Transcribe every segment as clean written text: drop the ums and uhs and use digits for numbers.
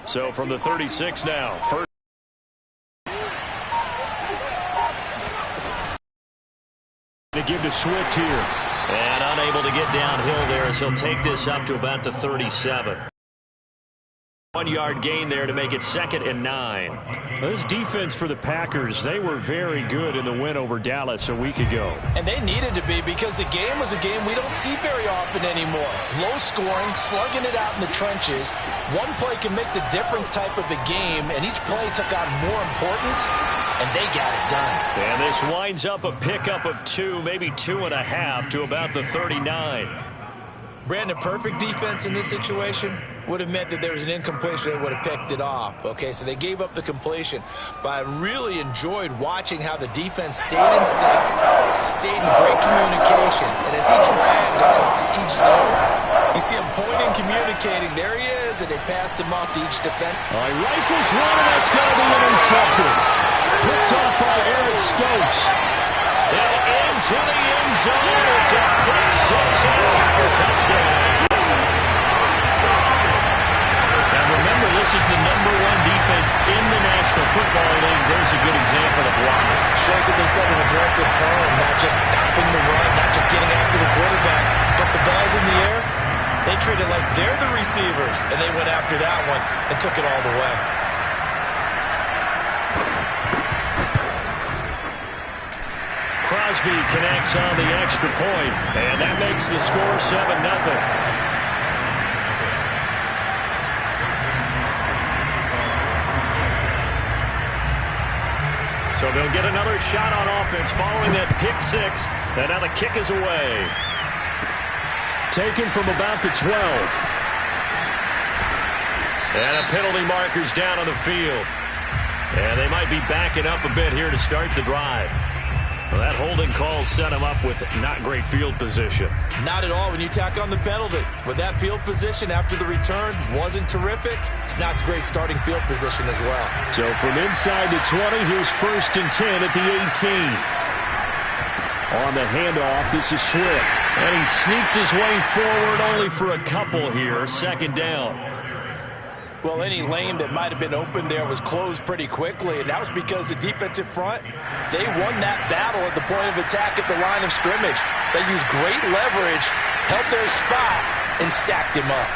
So from the 36 now, first. To give to Swift here. And unable to get downhill there as he'll take this up to about the 37. 1-yard gain there to make it 2nd and 9. This defense for the Packers, they were very good in the win over Dallas a week ago. And they needed to be because the game was a game we don't see very often anymore. Low scoring, slugging it out in the trenches. One play can make the difference type of the game, and each play took on more importance, and they got it done. And this winds up a pickup of 2, maybe 2.5 to about the 39. Brandon, perfect defense in this situation would have meant that there was an incompletion. They would have picked it off. Okay, so they gave up the completion. But I really enjoyed watching how the defense stayed in sync, stayed in great communication. And as he dragged across each zone, you see him pointing, communicating. There he is, and they passed him off to each defender. Rifles one, and that's going to be intercepted. Picked off by Eric Stokes. And into the end zone. It's a pick 6 and a Packer touchdown. Now remember, this is the #1 defense in the National Football League. There's a good example of block. Shows that they set an aggressive tone, not just stopping the run, not just getting after the quarterback, but the ball's in the air. They treat it like they're the receivers, and they went after that one and took it all the way. Crosby connects on the extra point, and that makes the score 7-0. So they'll get another shot on offense following that pick 6, and now the kick is away. Taken from about the 12. And a penalty marker's down on the field. And they might be backing up a bit here to start the drive. Well, that holding call set him up with not great field position. Not at all when you tack on the penalty. With that field position after the return wasn't terrific, it's not a great starting field position as well. So from inside the 20, here's 1st and 10 at the 18. On the handoff, this is Swift. And he sneaks his way forward only for a couple here. 2nd down. Well, any lane that might have been open there was closed pretty quickly, and that was because the defensive front, they won that battle at the point of attack at the line of scrimmage. They used great leverage, held their spot, and stacked him up.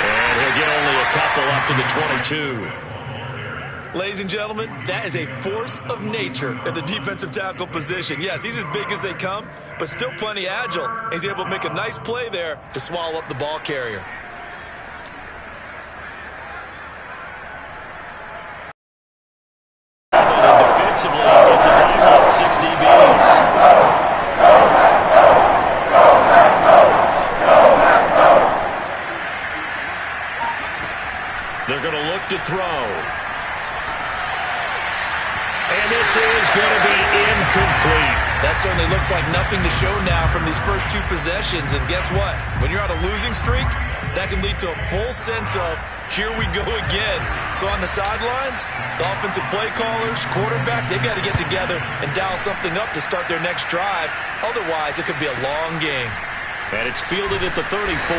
And he'll get only a couple up to the 22. Ladies and gentlemen, that is a force of nature at the defensive tackle position. Yes, he's as big as they come, but still plenty agile. He's able to make a nice play there to swallow up the ball carrier. Defensively, it's a time out, 6 DBs. They're going to look to throw. And this is going to be incomplete. That certainly looks like nothing to show now from these first 2 possessions. And guess what? When you're on a losing streak, that can lead to a full sense of, here we go again. So on the sidelines, the offensive play callers, quarterback, they've got to get together and dial something up to start their next drive. Otherwise, it could be a long game. And it's fielded at the 34.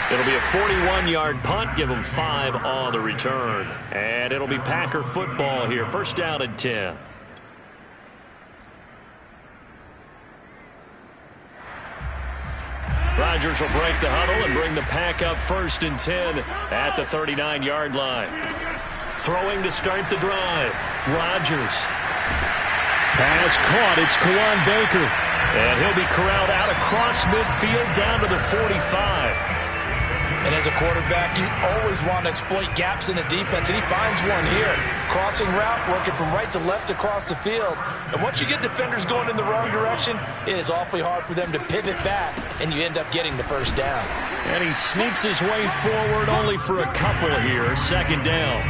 It'll be a 41-yard punt, give them 5 on the return. And it'll be Packer football here. 1st down and 10. Rodgers will break the huddle and bring the Pack up 1st and 10 at the 39-yard line. Throwing to start the drive. Rodgers. Pass caught. It's Kawan Baker. And he'll be corralled out across midfield down to the 45. And as a quarterback, you always want to exploit gaps in the defense, and he finds one here. Crossing route, working from right to left across the field. And once you get defenders going in the wrong direction, it is awfully hard for them to pivot back, and you end up getting the 1st down. And he sneaks his way forward only for a couple here. 2nd down.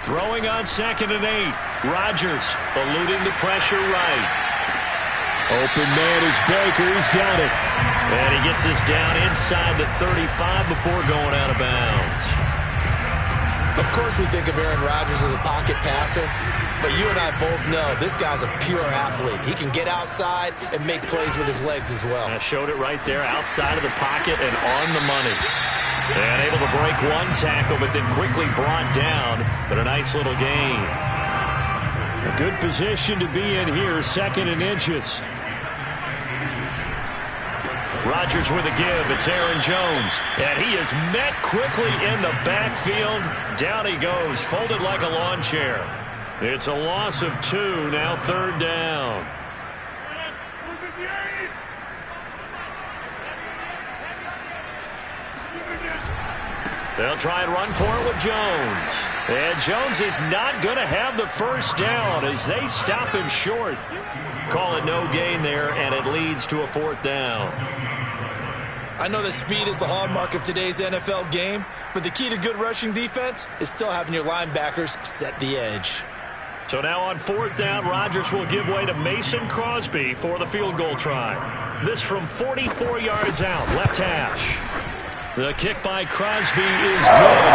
Throwing on 2nd and 8. Rodgers eluding the pressure right. Open man is Baker. He's got it. And he gets this down inside the 35 before going out of bounds. Of course we think of Aaron Rodgers as a pocket passer, but you and I both know this guy's a pure athlete. He can get outside and make plays with his legs as well. I showed it right there, outside of the pocket and on the money. And able to break one tackle, but then quickly brought down. But a nice little gain. A good position to be in here, 2nd and inches. Rodgers with a give. It's Aaron Jones. And he is met quickly in the backfield. Down he goes, folded like a lawn chair. It's a loss of 2, now 3rd down. They'll try and run for it with Jones. And Jones is not going to have the first down as they stop him short. Call it no gain there, and it leads to a 4th down. I know that speed is the hallmark of today's NFL game, but the key to good rushing defense is still having your linebackers set the edge. So now on 4th down, Rodgers will give way to Mason Crosby for the field goal try. This from 44 yards out, left hash. The kick by Crosby is good,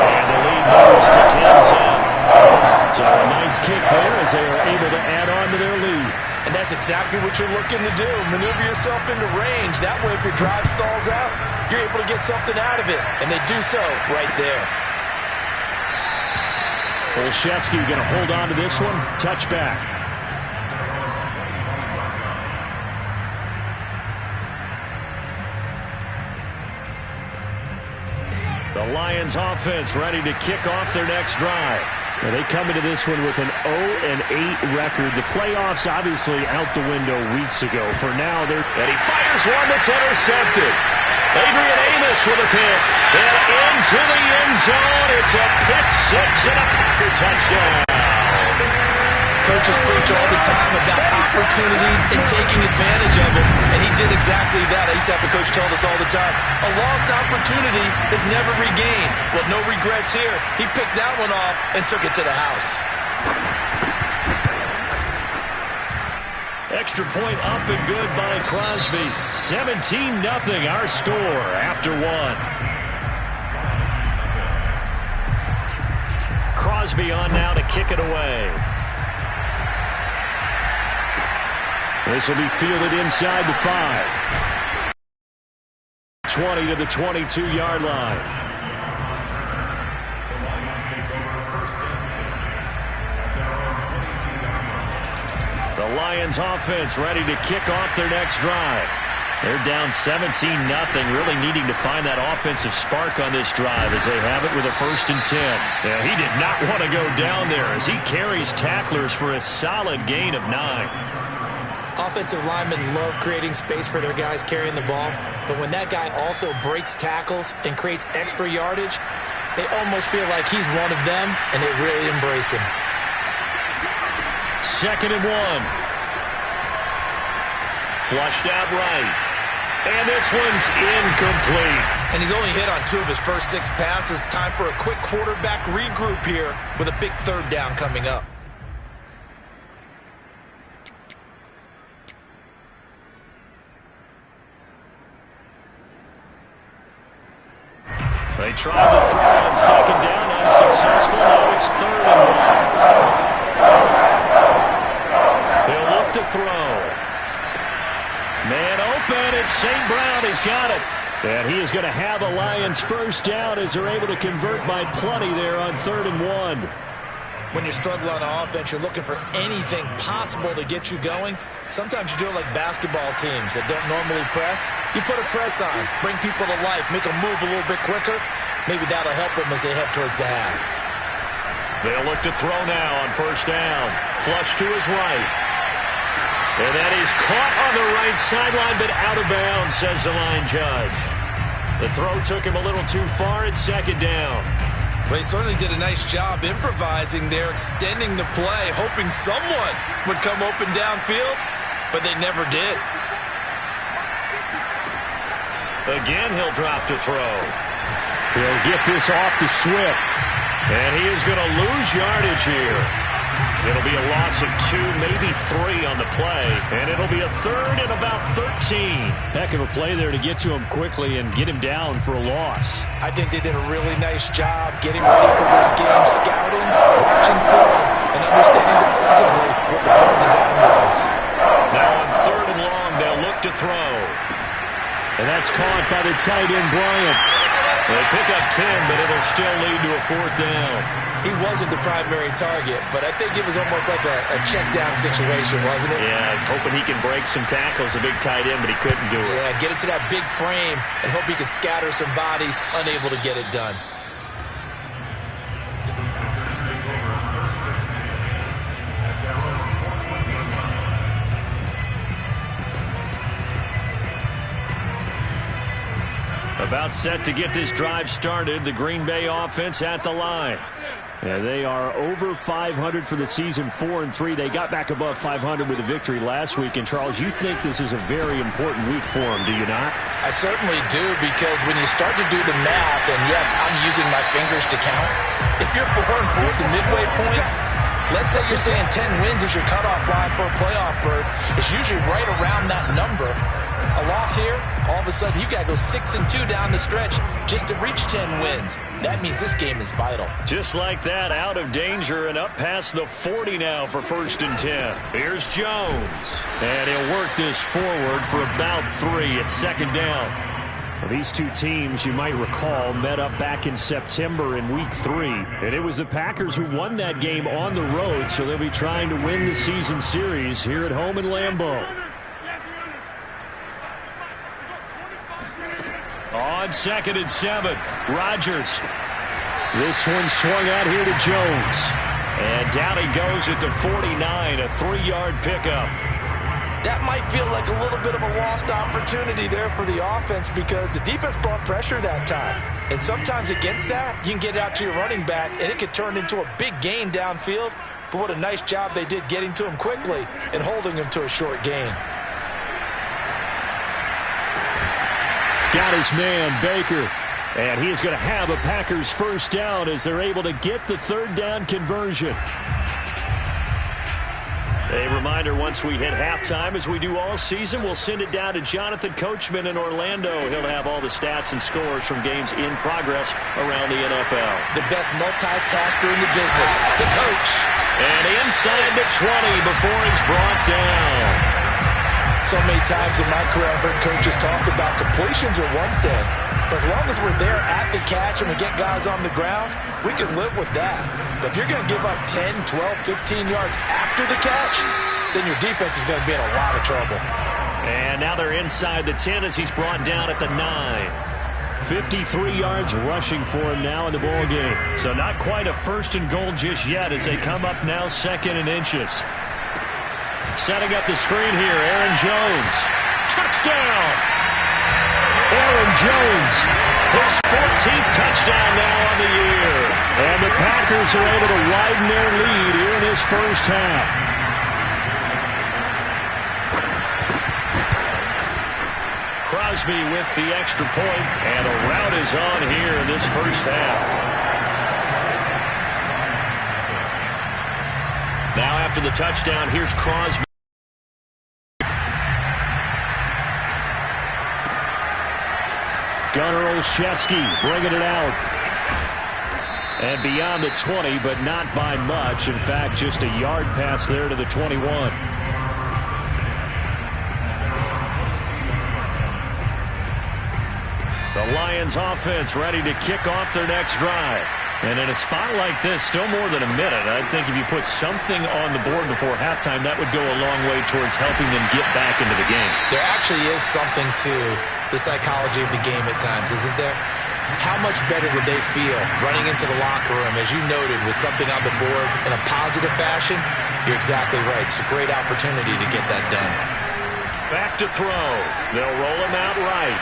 and the lead moves to 10-10. So a nice kick there as they are able to add on to their lead. And that's exactly what you're looking to do. Maneuver yourself into range. That way, if your drive stalls out, you're able to get something out of it. And they do so right there. Olszewski going to hold on to this one. Touchback. The Lions offense ready to kick off their next drive. Now they come into this one with an 0-8 record. The playoffs obviously out the window weeks ago. For now, and he fires one that's intercepted. Adrian Amos with a pick. And into the end zone. It's a pick 6 and a Packer touchdown. Coaches preach all the time about opportunities and taking advantage of them, and he did exactly that. I used to have a coach tell us all the time, a lost opportunity is never regained. Well, no regrets here. He picked that one off and took it to the house. Extra point up and good by Crosby. 17-0 our score after 1. Crosby on now to kick it away. This will be fielded inside the 5. 20 to the 22-yard line. The Lions offense ready to kick off their next drive. They're down 17-0, really needing to find that offensive spark on this drive as they have it with a 1st and 10. Yeah, he did not want to go down there as he carries tacklers for a solid gain of 9. Offensive linemen love creating space for their guys carrying the ball, but when that guy also breaks tackles and creates extra yardage, they almost feel like he's one of them, and they really embrace him. 2nd and 1. Flushed out right. And this one's incomplete. And he's only hit on 2 of his first 6 passes. Time for a quick quarterback regroup here with a big 3rd down coming up. They tried to throw on 2nd down, unsuccessful. Now it's 3rd and 1. They'll look to throw. Man open, it's St. Brown. He's got it. And he is going to have a Lions first down as they're able to convert by plenty there on 3rd and 1. When you struggle on offense, you're looking for anything possible to get you going. Sometimes you do it like basketball teams that don't normally press. You put a press on, bring people to life, make them move a little bit quicker. Maybe that'll help them as they head towards the half. They'll look to throw now on 1st down. Flush to his right. And that is caught on the right sideline, but out of bounds, says the line judge. The throw took him a little too far. It's 2nd down. Well, he certainly did a nice job improvising there, extending the play, hoping someone would come open downfield, but they never did. Again, he'll drop to throw. He'll get this off to Swift. And he is going to lose yardage here. It'll be a loss of 2, maybe 3 on the play, and it'll be a third and about 13. Heck of a play there to get to him quickly and get him down for a loss. I think they did a really nice job getting ready for this game, scouting, watching film, and understanding defensively what the play design was. Now on 3rd and long, they'll look to throw. And that's caught by the tight end, Bryant. They pick up 10, but it'll still lead to a 4th down. He wasn't the primary target, but I think it was almost like a check down situation, wasn't it? Yeah, hoping he can break some tackles, a big tight end, but he couldn't do it. Yeah, get it to that big frame and hope he can scatter some bodies, unable to get it done. About set to get this drive started, the Green Bay offense at the line. Yeah, they are over 500 for the season, 4-3. They got back above 500 with a victory last week. And, Charles, you think this is a very important week for them, do you not? I certainly do, because when you start to do the math, and yes, I'm using my fingers to count, if you're 4-4 at the midway point, let's say you're saying 10 wins is your cutoff line for a playoff berth, it's usually right around that number. A loss here, all of a sudden you've got to go 6-2 down the stretch just to reach 10 wins. That means this game is vital. Just like that, out of danger and up past the 40 now for 1st and 10. Here's Jones. And he'll work this forward for about 3 at 2nd down. Well, these two teams, you might recall, met up back in September in Week 3. And it was the Packers who won that game on the road, so they'll be trying to win the season series here at home in Lambeau. On 2nd and 7, Rodgers. This one swung out here to Jones. And down he goes at the 49, a 3-yard pickup. That might feel like a little bit of a lost opportunity there for the offense, because the defense brought pressure that time. And sometimes against that, you can get it out to your running back, and it could turn into a big gain downfield. But what a nice job they did getting to him quickly and holding him to a short gain. Got his man, Baker. And he's going to have a Packers 1st down as they're able to get the 3rd down conversion. A reminder, once we hit halftime, as we do all season, we'll send it down to Jonathan Coachman in Orlando. He'll have all the stats and scores from games in progress around the NFL. The best multitasker in the business, the coach. And inside the 20 before he's brought down. So many times in my career, I've heard coaches talk about completions are one thing. But as long as we're there at the catch and we get guys on the ground, we can live with that. But if you're going to give up 10, 12, 15 yards after the catch, then your defense is going to be in a lot of trouble. And now they're inside the 10 as he's brought down at the 9. 53 yards rushing for him now in the ball game. So not quite a 1st and goal just yet as they come up now 2nd and inches. Setting up the screen here, Aaron Jones. Touchdown! Aaron Jones, his 14th touchdown now on the year. And the Packers are able to widen their lead here in this 1st half. Crosby with the extra point, and a rout is on here in this 1st half. Now after the touchdown, here's Crosby. Gunnar Olszewski bringing it out. And beyond the 20, but not by much. In fact, just a yard pass there to the 21. The Lions offense ready to kick off their next drive. And in a spot like this, still more than a minute, I think if you put something on the board before halftime, that would go a long way towards helping them get back into the game. There actually is something to the psychology of the game at times, isn't there? How much better would they feel running into the locker room, as you noted, with something on the board in a positive fashion? You're exactly right. It's a great opportunity to get that done. Back to throw. They'll roll him out right.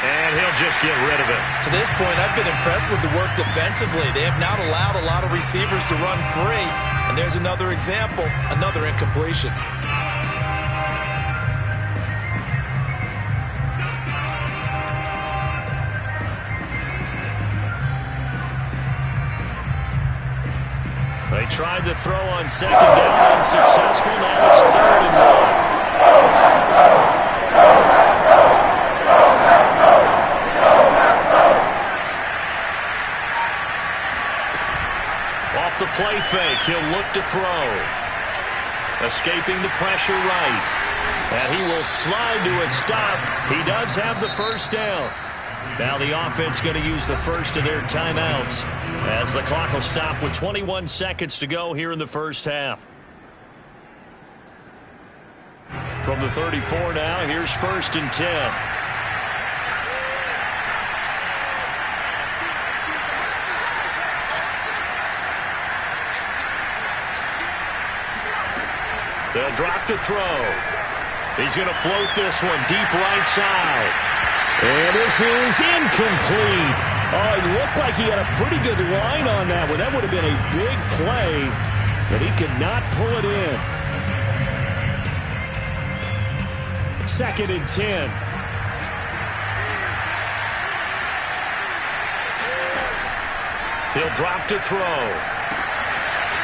And he'll just get rid of it. To this point, I've been impressed with the work defensively. They have not allowed a lot of receivers to run free. And there's another example, another incompletion. They tried to throw on second down, unsuccessful. Now it's 3rd and 1. Off the play fake, he'll look to throw. Escaping the pressure right. And he will slide to a stop. He does have the first down. Now the offense going to use the first of their timeouts as the clock will stop with 21 seconds to go here in the first half. From the 34 now, here's 1st and 10. They'll drop to throw. He's going to float this one deep right side. And this is incomplete. Oh, it looked like he had a pretty good line on that one. That would have been a big play, but he could not pull it in. 2nd and 10. He'll drop to throw.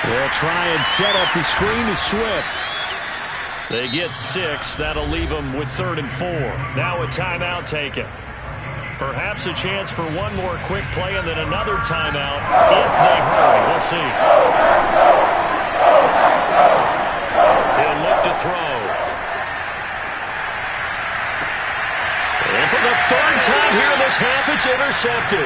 They'll try and set up the screen to Swift. They get 6. That'll leave them with 3rd and 4. Now a timeout taken. Perhaps a chance for one more quick play and then another timeout if they hurry. We'll see. He'll look to throw. And for the 3rd time here in this half, it's intercepted.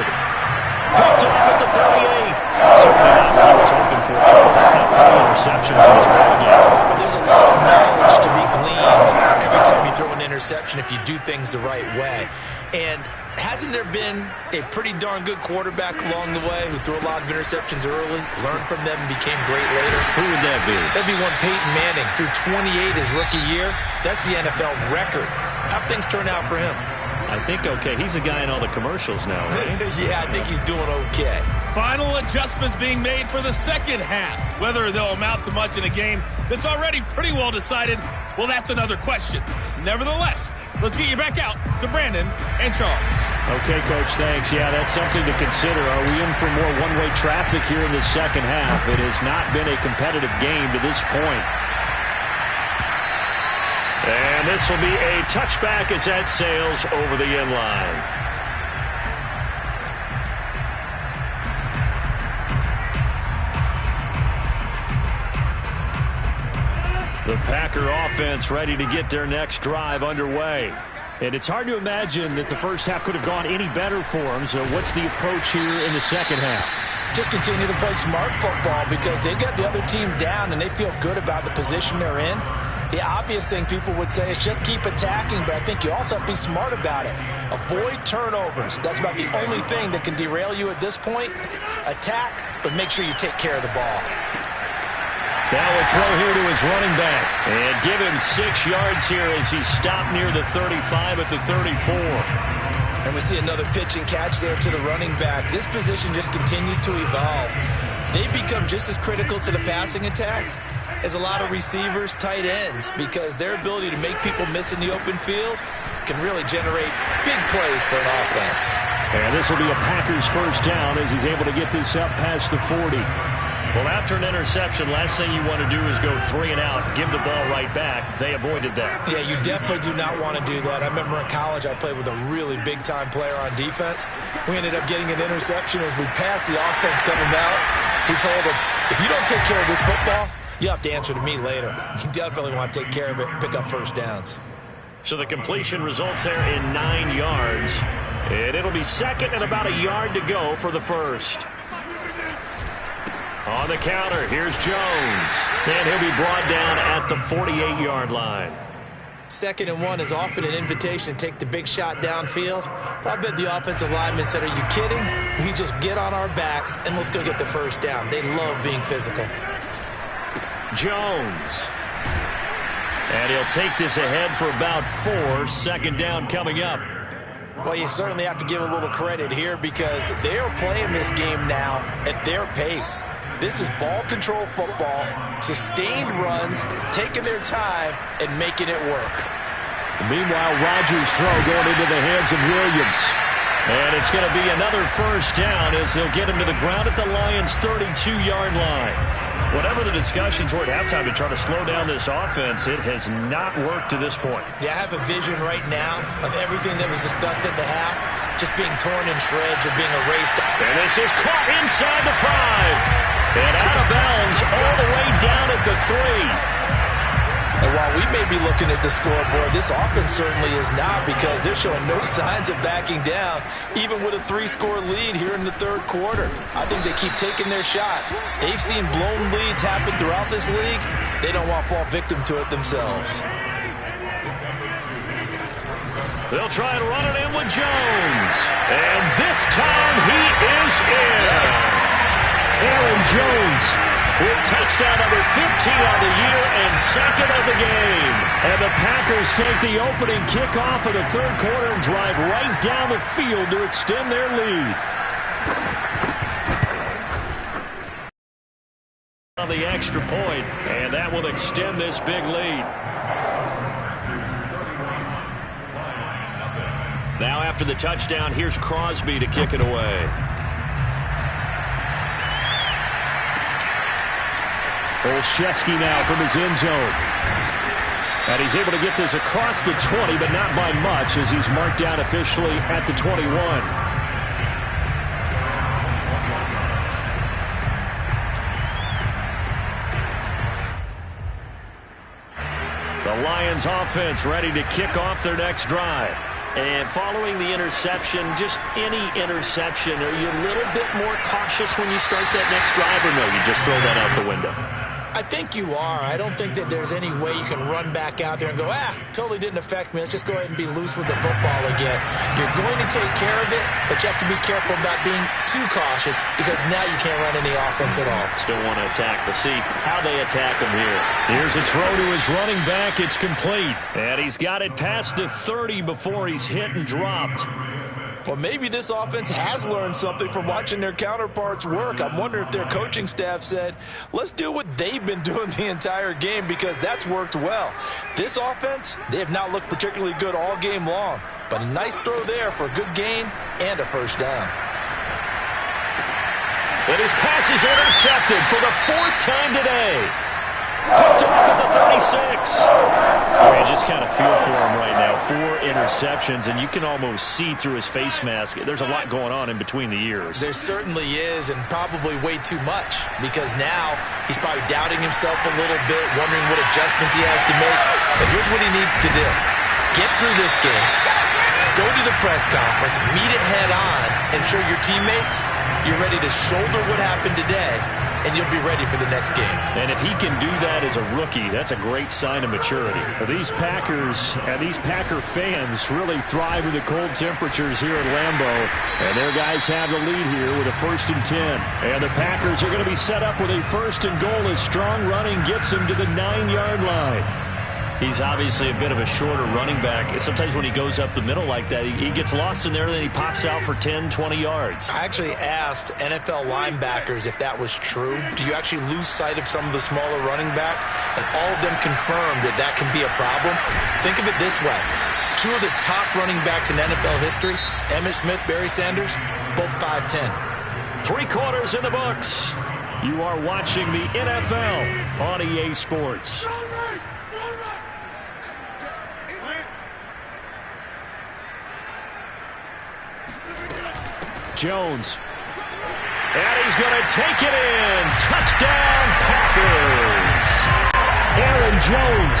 Picked off at the 38. Certainly not what he was hoping for, Charles. That's not 3 interceptions in this ball game. But there's a lot of knowledge to be gleaned every time you throw an interception if you do things the right way. And hasn't there been a pretty darn good quarterback along the way who threw a lot of interceptions early, learned from them, and became great later? Who would that be? That'd be one Peyton Manning. Threw 28 his rookie year. That's the NFL record. How'd things turn out for him? I think okay. He's a guy in all the commercials now, right? Yeah, I think he's doing okay. Final adjustments being made for the second half. Whether they'll amount to much in a game that's already pretty well decided, well, that's another question. Nevertheless, let's get you back out to Brandon and Charles. Okay, Coach, thanks. Yeah, that's something to consider. Are we in for more one-way traffic here in the second half? It has not been a competitive game to this point. And this will be a touchback as that sails over the end line. The Packer offense ready to get their next drive underway. And it's hard to imagine that the first half could have gone any better for them. So what's the approach here in the second half? Just continue to play smart football because they got the other team down and they feel good about the position they're in. The obvious thing people would say is just keep attacking, but I think you also have to be smart about it. Avoid turnovers. That's about the only thing that can derail you at this point. Attack, but make sure you take care of the ball. Now a throw here to his running back. And give him 6 yards here as he stopped near the 35 at the 34. And we see another pitch and catch there to the running back. This position just continues to evolve. They become just as critical to the passing attack as a lot of receivers, tight ends, because their ability to make people miss in the open field can really generate big plays for an offense. And this will be a Packers first down as he's able to get this up past the 40. Well, after an interception, last thing you want to do is go 3 and out, give the ball right back. They avoided that. Yeah, you definitely do not want to do that. I remember in college I played with a really big-time player on defense. We ended up getting an interception as we passed the offense coming out. He told him, if you don't take care of this football, you have to answer to me later. You definitely want to take care of it and pick up first downs. So the completion results there in 9 yards. And it'll be second and about a yard to go for the first. On the counter, here's Jones. And he'll be brought down at the 48-yard line. 2nd and 1 is often an invitation to take the big shot downfield. But I bet the offensive lineman said, are you kidding? We just get on our backs and let's go get the first down. They love being physical. Jones. And he'll take this ahead for about 4. 2nd down coming up. Well, you certainly have to give a little credit here because they are playing this game now at their pace. This is ball control football, sustained runs, taking their time, and making it work. Meanwhile, Rodgers' throw going into the hands of Williams. And it's going to be another first down as they'll get him to the ground at the Lions' 32-yard line. Whatever the discussions were at halftime to try to slow down this offense, it has not worked to this point. Yeah, I have a vision right now of everything that was discussed at the half just being torn in shreds or being erased. And this is caught inside the 5. And out of bounds all the way down at the 3. And while we may be looking at the scoreboard, this offense certainly is not, because they're showing no signs of backing down, even with a 3-score lead here in the third quarter. I think they keep taking their shots. They've seen blown leads happen throughout this league. They don't want to fall victim to it themselves. They'll try and run it in with Jones. And this time he is in. Yes. Aaron Jones with touchdown number 15 on the year and second of the game. And the Packers take the opening kickoff of the third quarter and drive right down the field to extend their lead. On the extra point, and that will extend this big lead. Now after the touchdown, here's Crosby to kick it away. Olszewski now from his end zone. And he's able to get this across the 20, but not by much, as he's marked down officially at the 21. The Lions offense ready to kick off their next drive. And following the interception, just any interception, are you a little bit more cautious when you start that next drive, or no, you just throw that out the window? I think you are. I don't think that there's any way you can run back out there and go, totally didn't affect me. Let's just go ahead and be loose with the football again. You're going to take care of it, but you have to be careful about being too cautious, because now you can't run any offense at all. Still want to attack. We'll see how they attack him here. Here's a throw to his running back. It's complete. And he's got it past the 30 before he's hit and dropped. Well, maybe this offense has learned something from watching their counterparts work. I'm wondering if their coaching staff said, let's do what they've been doing the entire game, because that's worked well. This offense, they have not looked particularly good all game long, but a nice throw there for a good gain and a first down. And his pass is intercepted for the 4th time today. Picked off at the 36. I just kind of feel for him right now. 4 interceptions, and you can almost see through his face mask. There's a lot going on in between the ears. There certainly is, and probably way too much, because now he's probably doubting himself a little bit, wondering what adjustments he has to make. But here's what he needs to do. Get through this game, go to the press conference, meet it head on, and show your teammates you're ready to shoulder what happened today, and you'll be ready for the next game. And if he can do that as a rookie, that's a great sign of maturity. These Packers and these Packer fans really thrive with the cold temperatures here at Lambeau. And their guys have the lead here with a 1st and 10. And the Packers are going to be set up with a 1st and goal as strong running gets them to the 9-yard line. He's obviously a bit of a shorter running back. Sometimes when he goes up the middle like that, he gets lost in there, and then he pops out for 10, 20 yards. I actually asked NFL linebackers if that was true. Do you actually lose sight of some of the smaller running backs? And all of them confirmed that that can be a problem. Think of it this way. 2 of the top running backs in NFL history, Emmitt Smith, Barry Sanders, both 5'10". 3 quarters in the books. You are watching the NFL on EA Sports. Jones. And he's going to take it in. Touchdown, Packers. Aaron Jones,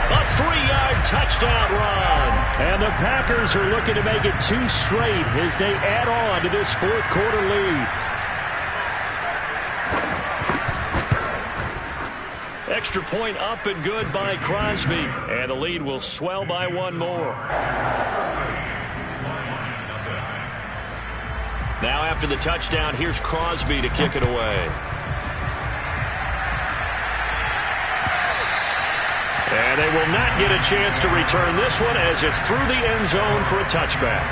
a 3-yard touchdown run. And the Packers are looking to make it 2 straight as they add on to this 4th quarter lead. Extra point up and good by Crosby. And the lead will swell by 1 more. Now after the touchdown, here's Crosby to kick it away. And they will not get a chance to return this one as it's through the end zone for a touchback.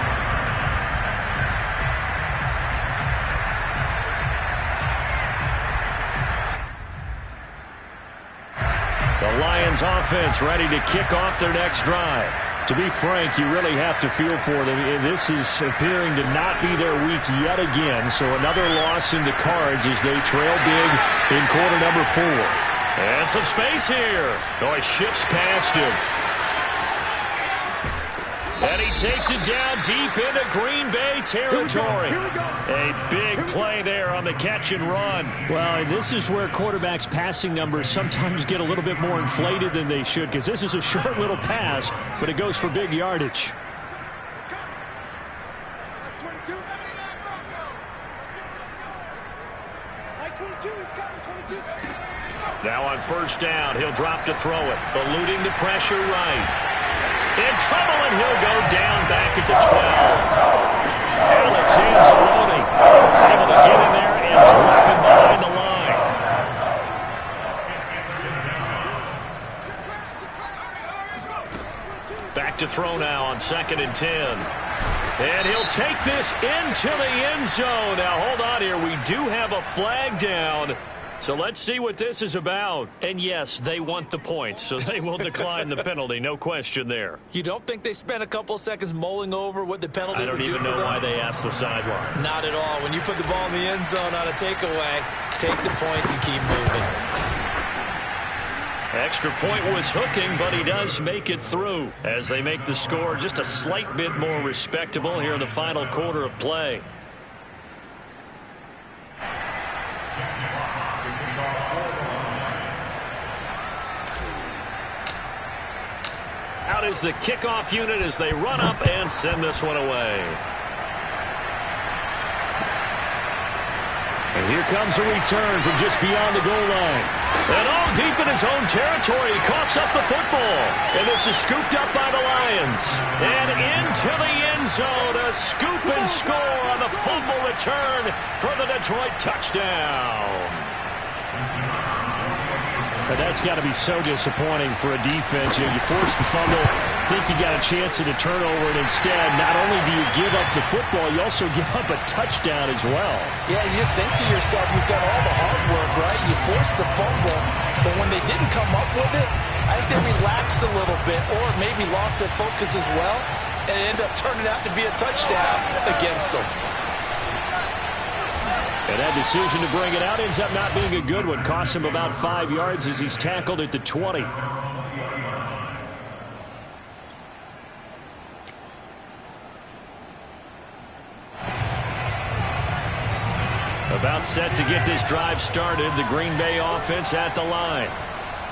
The Lions offense ready to kick off their next drive. To be frank, you really have to feel for them. This is appearing to not be their week yet again. So another loss in the cards as they trail big in quarter number 4. And some space here. Oh, he shifts past him. And he takes it down deep into Green Bay territory. A big play there on the catch and run. Well, and this is where quarterbacks' passing numbers sometimes get a little bit more inflated than they should, because this is a short little pass, but it goes for big yardage. Now on first down, he'll drop to throw it, eluding the pressure right. In trouble, and he'll go down back at the 12. Alex Anzalone able to get in there and drop him behind the line. Back to throw now on 2nd and 10. And he'll take this into the end zone. Now, hold on here. We do have a flag down. So let's see what this is about. And yes, they want the points, so they will decline the penalty. No question there. You don't think they spent a couple seconds mulling over what the penalty would do for them? I don't even know why they asked the sideline. Not at all. When you put the ball in the end zone on a takeaway, take the points and keep moving. Extra point was hooking, but he does make it through as they make the score just a slight bit more respectable here in the final quarter of play. Out is the kickoff unit as they run up and send this one away. And here comes a return from just beyond the goal line. And all deep in his own territory, he coughs up the football. And this is scooped up by the Lions. And into the end zone, a scoop and score on the fumble return for the Detroit touchdown. And that's got to be so disappointing for a defense. You force the fumble, think you got a chance at a turnover, and instead, not only do you give up the football, you also give up a touchdown as well. Yeah, you just think to yourself, you've done all the hard work, right? You forced the fumble, but when they didn't come up with it, I think they relaxed a little bit or maybe lost their focus as well, and it ended up turning out to be a touchdown against them. And that decision to bring it out ends up not being a good one. Costs him about 5 yards as he's tackled at the 20. About set to get this drive started. The Green Bay offense at the line.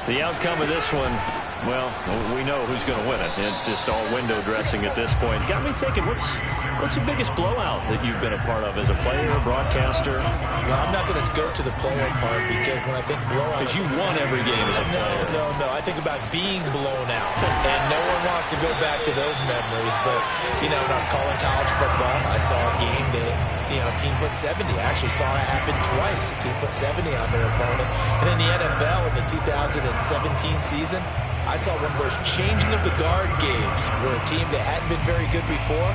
The outcome of this one, well, we know who's going to win it. It's just all window dressing at this point. Got me thinking, what's the biggest blowout that you've been a part of as a player, broadcaster? Well, I'm not going to go to the player part because when I think blowout... Because you won every game as a player. No. I think about being blown out. And no one wants to go back to those memories. But, you know, when I was calling college football, I saw a game that, you know, a team put 70. I actually saw it happen twice. A team put 70 on their opponent. And in the NFL, in the 2017 season, I saw one of those changing of the guard games where a team that hadn't been very good before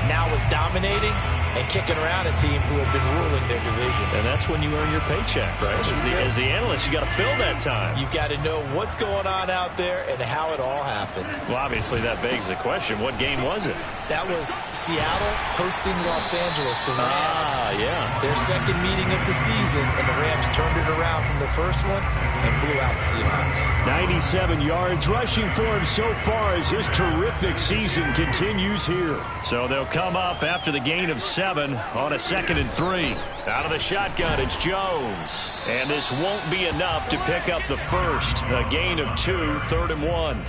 now was dominating and kicking around a team who had been ruling their division. And that's when you earn your paycheck, right? As the analyst, you got to fill that time. You've got to know what's going on out there and how it all happened. Well, obviously that begs the question, what game was it? That was Seattle hosting Los Angeles, the Rams. Ah, yeah. Their second meeting of the season, and the Rams turned it around from the first one and blew out the Seahawks. 97 yards rushing for him so far as his terrific season continues here. So they'll come up after the gain of 7 on a 2nd and 3. Out of the shotgun, it's Jones. And this won't be enough to pick up the first. A gain of 2, 3rd and 1.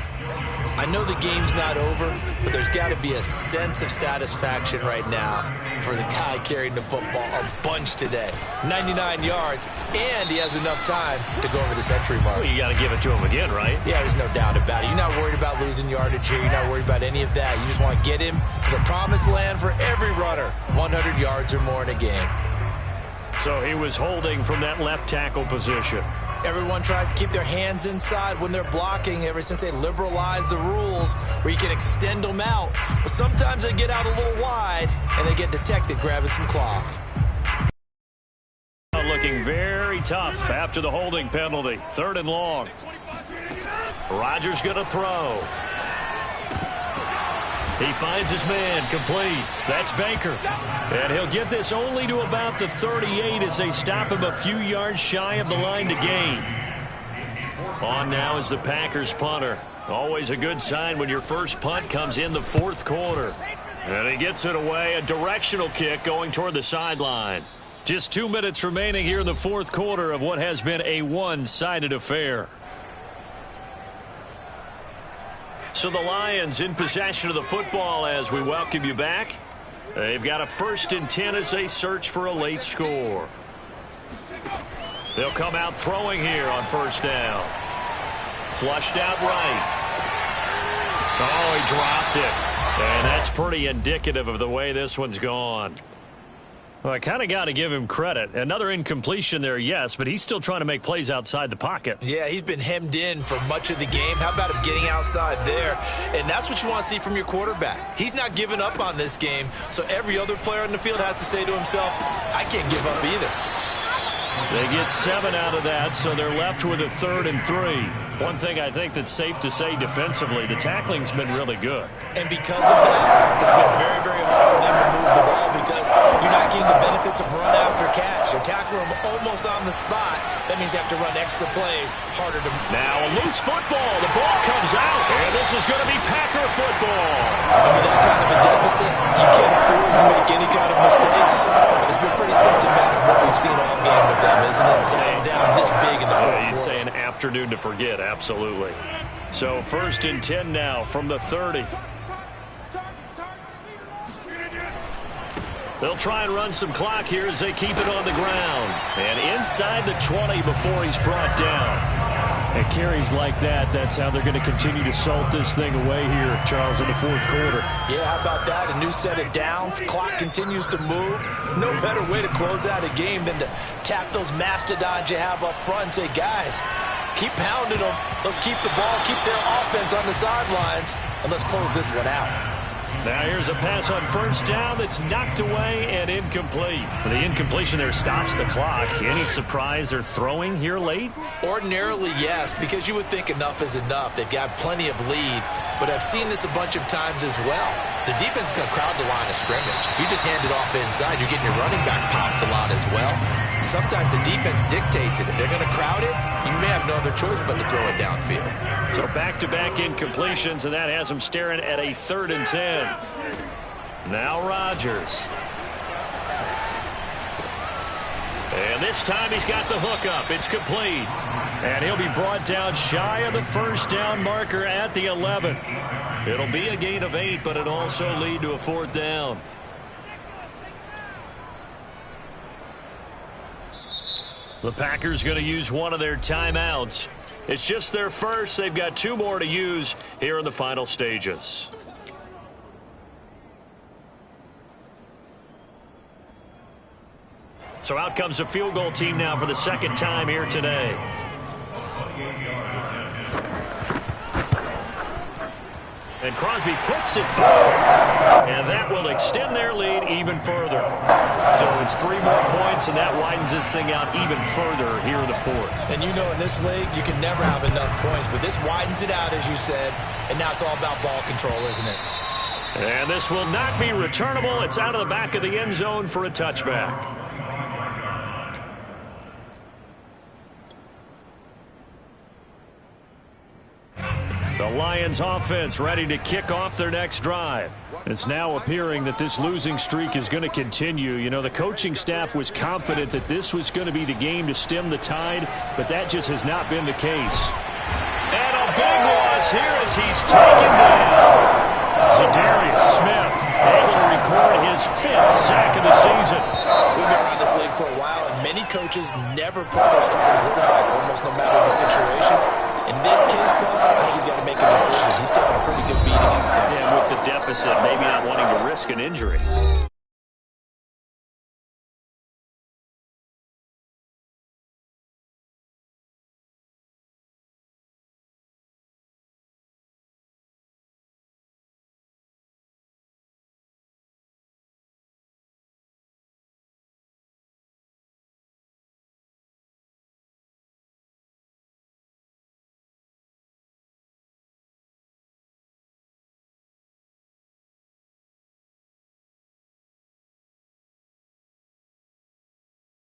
I know the game's not over, but there's got to be a sense of satisfaction right now for the guy carrying the football a bunch today. 99 yards, and he has enough time to go over the century mark. Well, you got to give it to him again, right? Yeah, there's no doubt about it. You're not worried about losing yardage here. You're not worried about any of that. You just want to get him to the promised land for every runner, 100 yards or more in a game. So he was holding from that left tackle position. Everyone tries to keep their hands inside when they're blocking ever since they liberalized the rules where you can extend them out. But sometimes they get out a little wide and they get detected grabbing some cloth. Looking very tough after the holding penalty. 3rd and long. Rodgers going to throw. He finds his man, complete. That's Baker. And he'll get this only to about the 38 as they stop him a few yards shy of the line to gain. On now is the Packers punter. Always a good sign when your first punt comes in the fourth quarter. And he gets it away, a directional kick going toward the sideline. Just 2 minutes remaining here in the fourth quarter of what has been a one-sided affair. So the Lions in possession of the football as we welcome you back. They've got a 1st and 10 as they search for a late score. They'll come out throwing here on 1st down. Flushed out right. Oh, he dropped it. And that's pretty indicative of the way this one's gone. Well, I kind of got to give him credit. Another incompletion there, yes, but he's still trying to make plays outside the pocket. Yeah, he's been hemmed in for much of the game. How about him getting outside there? And that's what you want to see from your quarterback. He's not giving up on this game, so every other player on the field has to say to himself, I can't give up either. They get 7 out of that, so they're left with a 3rd and 3. One thing I think that's safe to say defensively, the tackling's been really good. And because of that, it's been very, very hard for them to move the ball because you're not getting the benefits of run after catch. You're tackling them almost on the spot. That means you have to run extra plays, harder to... Now a loose football. The ball comes out, and this is going to be Packer football. And with that kind of a deficit, you can't afford to make any kind of mistakes. But it's been pretty symptomatic of what we've seen all game with them, isn't it? Down this big in the fourth quarter. You'd say an afternoon to forget, absolutely. So 1st and 10 now from the 30. They'll try and run some clock here as they keep it on the ground. And inside the 20 before he's brought down. And carries like that, that's how they're going to continue to salt this thing away here, Charles, in the fourth quarter. Yeah, how about that? A new set of downs. Clock continues to move. No better way to close out a game than to tap those mastodons you have up front and say, guys, keep pounding them. Let's keep the ball, keep their offense on the sidelines, and let's close this one out. Now here's a pass on 1st down that's knocked away and incomplete. The incompletion there stops the clock. Any surprise they're throwing here late? Ordinarily, yes, because you would think enough is enough. They've got plenty of lead, but I've seen this a bunch of times as well. The defense is going to crowd the line of scrimmage. If you just hand it off inside, you're getting your running back popped a lot as well. Sometimes the defense dictates it. If they're going to crowd it, you may have no other choice but to throw it downfield. So back-to-back incompletions, and that has them staring at a 3rd and 10. Now Rodgers. And this time he's got the hook up. It's complete. And he'll be brought down shy of the 1st down marker at the 11. It'll be a gain of 8, but it'll also lead to a 4th down. The Packers going to use one of their timeouts. It's just their first. They've got 2 more to use here in the final stages. So out comes a field goal team now for the 2nd time here today. And Crosby puts it through. And that will extend their lead even further. So it's 3 more points, and that widens this thing out even further here in the 4th. And you know in this league, you can never have enough points. But this widens it out, as you said. And now it's all about ball control, isn't it? And this will not be returnable. It's out of the back of the end zone for a touchback. The Lions offense ready to kick off their next drive. It's now appearing that this losing streak is going to continue. You know, the coaching staff was confident that this was going to be the game to stem the tide, but that just has not been the case. And a big loss here as he's taken down. Zadarius Smith able to record his 5th sack of the season. We've been around this league for a while, and many coaches never put their starting quarterback almost no matter the situation. In this case, though, I think he's got to make a decision. He's taking a pretty good beating. Yeah, with the deficit, maybe not wanting to risk an injury.